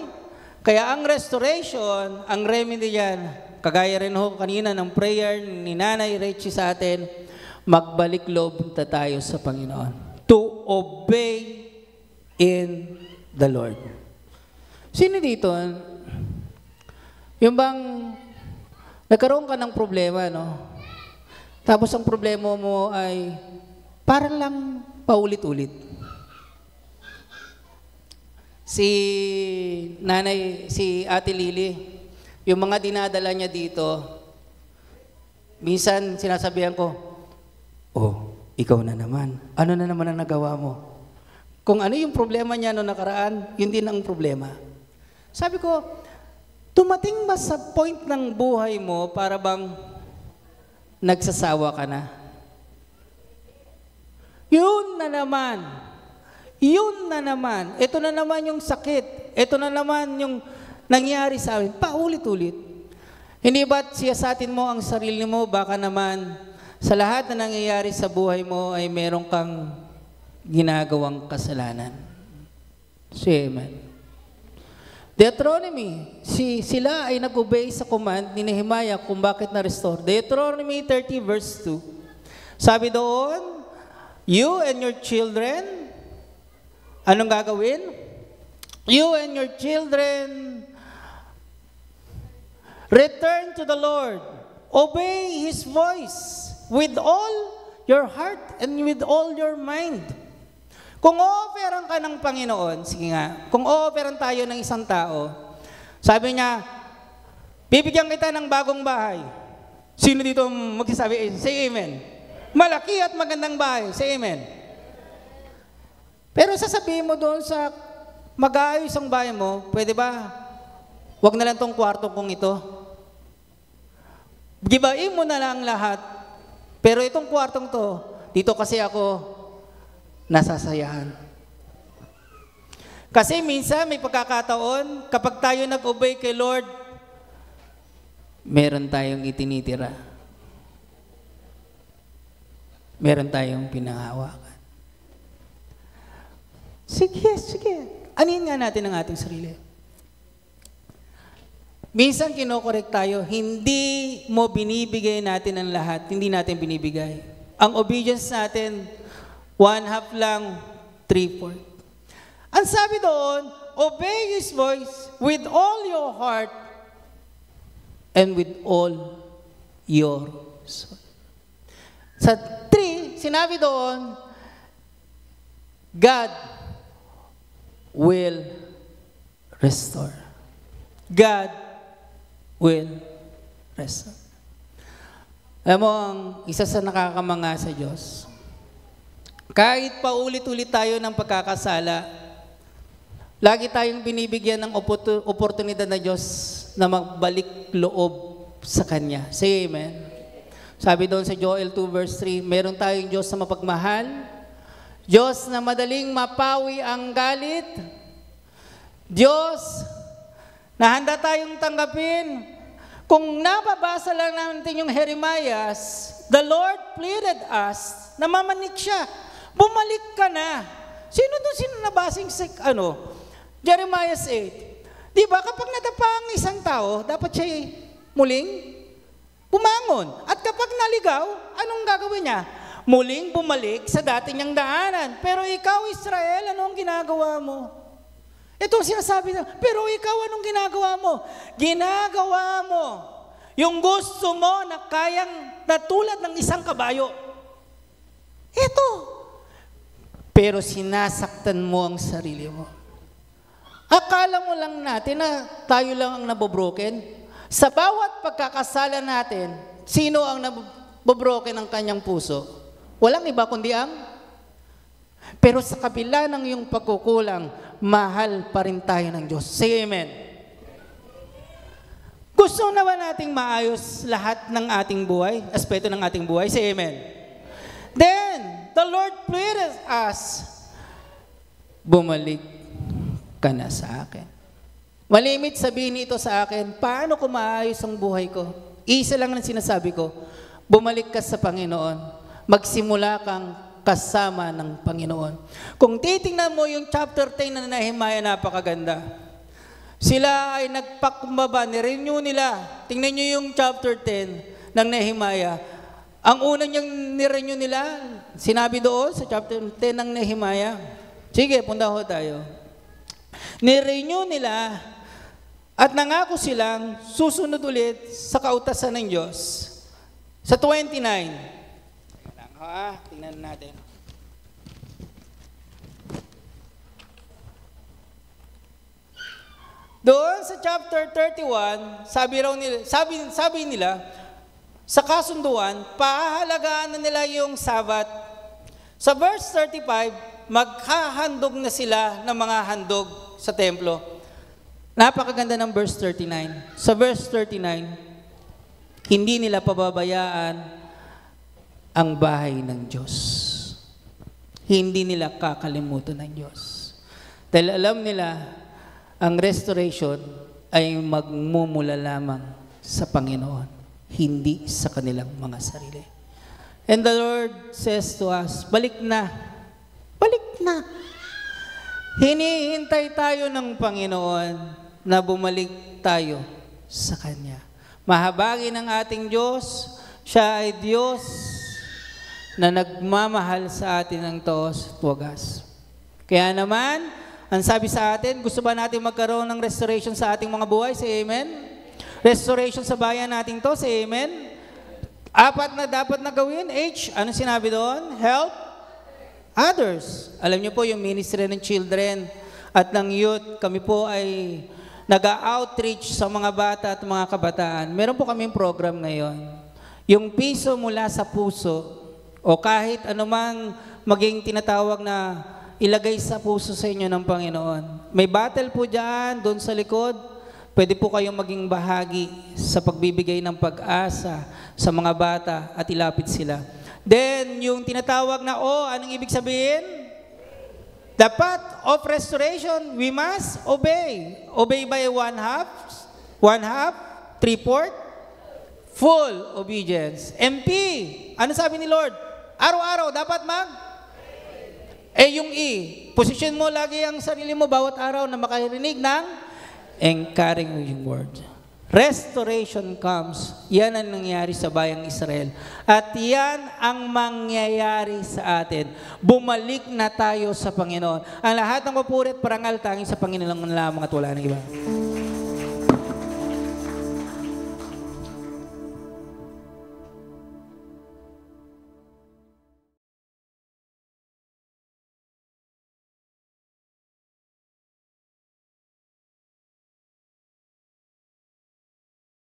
Kaya ang restoration, ang remedy yan, kagaya rin ho kanina ng prayer ni Nanay Richie sa atin, magbalik loob na tayo sa Panginoon. To obey in the Lord. Sino dito? Yung bang nagkaroon ka ng problema, no? Tapos ang problema mo ay parang lang paulit-ulit. Si Ate Lily, yung mga dinadala niya dito, minsan sinasabihan ko, oh, ikaw na naman. Ano na naman ang nagawa mo? Kung ano yung problema niya noong nakaraan, yun din ang problema. Sabi ko, tumating ba sa point ng buhay mo para bang nagsasawa ka na? Yun na naman. Yun na naman. Ito na naman yung sakit. Ito na naman yung nangyari sa amin. Paulit-ulit. Hindi ba't siyasatin mo ang sarili mo? Baka naman sa lahat na nangyayari sa buhay mo ay meron kang ginagawang kasalanan. Say amen. Deuteronomy, sila ay nag-obey sa command ni Nehemiah kung bakit na-restore. Deuteronomy 30 verse 2. Sabi doon, you and your children, anong gagawin? You and your children return to the Lord. Obey His voice with all your heart and with all your mind. Kung o-offeran ka ng Panginoon, sige nga, kung o-offeran tayo ng isang tao, sabi niya, bibigyan kita ng bagong bahay. Sino dito magsasabi, say amen. Malaki at magandang bahay, say amen. Pero sasabihin mo doon sa mag-aayos ang bahay mo, pwede ba, wag na lang tong kwarto kong ito. Gibain mo na lang lahat, pero itong kwartong to, dito kasi ako nasasayahan. Kasi minsan may pagkakataon, kapag tayo nag-obey kay Lord, meron tayong itinitira. Meron tayong pinangahawakan. Sige, sige. Anin nga natin ang ating sarili. Minsan kinokorek tayo, hindi mo binibigay natin ang lahat, hindi natin binibigay. Ang obedience natin, 1/2 lang, 3/4. Ang sabi doon, obey His voice with all your heart and with all your soul. Sa 3, sinabi doon, God will restore. God will restore. Alam mo, ang isa sa nakakamanga sa Diyos, kahit paulit-ulit tayo ng pagkakasala, lagi tayong binibigyan ng oportunidad na Diyos na magbalik loob sa Kanya. Say amen. Sabi doon sa Joel 2 verse 3, meron tayong Diyos na mapagmahal, Diyos na madaling mapawi ang galit, Diyos na handa tayong tanggapin. Kung nababasa lang natin yung Jeremiah, the Lord pleaded us na mamanik siya. Bumalik ka na. Sino nabasing Jeremiah 8. Di ba kapag nadapa ang isang tao, dapat siya muling bumangon. At kapag naligaw, anong gagawin niya? Muling bumalik sa dati niyang daanan. Pero ikaw, Israel, anong ginagawa mo? Ito ang sinasabi na, pero ikaw, anong ginagawa mo? Ginagawa mo yung gusto mo na kayang natulad ng isang kabayo. Ito. Pero sinasaktan mo ang sarili mo. Akala mo lang natin na tayo lang ang nabobroken? Sa bawat pagkakasala natin, sino ang nabobroken ng kanyang puso? Walang iba kundi ang... Pero sa kabila ng iyong pagkukulang, mahal pa rin tayo ng Diyos. Say amen. Gusto naman nating maayos lahat ng ating buhay, aspeto ng ating buhay. Say amen. Then, the Lord pleaded us, bumalik ka na sa akin. Malimit sabihin ito sa akin, paano ko maayos ang buhay ko? Isa lang ang sinasabi ko, bumalik ka sa Panginoon. Magsimula kang kasama ng Panginoon. Kung titingnan mo yung chapter 10 na Nehemiah, napakaganda. Sila ay nagpakumbaba, nirenew nila. Tingnan nyo yung chapter 10 ng Nehemiah. Ang una niyang nirenew nila, sinabi doon sa chapter 10 ng Nehemiah. Sige, punta ho tayo. Nirenew nila at nangako silang susunod ulit sa kautasan ng Diyos. Sa 29. Tingnan natin. Doon sa chapter 31, sabi nila, sa kasunduan, pahalagaan na nila yung Sabat. Sa verse 35, maghahandog na sila ng mga handog sa templo. Napakaganda ng verse 39. Sa verse 39, hindi nila pababayaan ang bahay ng Diyos. Hindi nila kakalimutan ng Diyos. Dahil alam nila, ang restoration ay magmumula lamang sa Panginoon, hindi sa kanilang mga sarili. And the Lord says to us, balik na. Balik na. Hinihintay tayo ng Panginoon na bumalik tayo sa Kanya. Mahabagin ang ating Diyos. Siya ay Diyos na nagmamahal sa atin ng taos at wagas. Kaya naman, ang sabi sa atin, gusto ba natin magkaroon ng restoration sa ating mga buhay? Say amen. Restoration sa bayan natin to. Say amen. 4 na dapat na gawin. H, ano sinabi doon? Help others. Alam niyo po yung ministry ng children at ng youth, kami po ay nag-outreach sa mga bata at mga kabataan. Meron po kaming program ngayon. Yung piso mula sa puso o kahit anumang maging tinatawag na ilagay sa puso sa inyo ng Panginoon. May battle po dyan, doon sa likod. Pwede po kayong maging bahagi sa pagbibigay ng pag-asa sa mga bata at ilapit sila. Then, yung tinatawag na anong ibig sabihin? The path of restoration, we must obey. Obey by 1/2, 3/4, full obedience. MP, ano sabi ni Lord? Araw-araw, dapat yung position mo lagi ang sarili mo bawat araw na makarinig ng encouraging word. Restoration comes. Yan ang nangyari sa bayang Israel. At yan ang mangyayari sa atin. Bumalik na tayo sa Panginoon. Ang lahat ng papuri at parangal tanging sa Panginoon lamang at wala nang iba.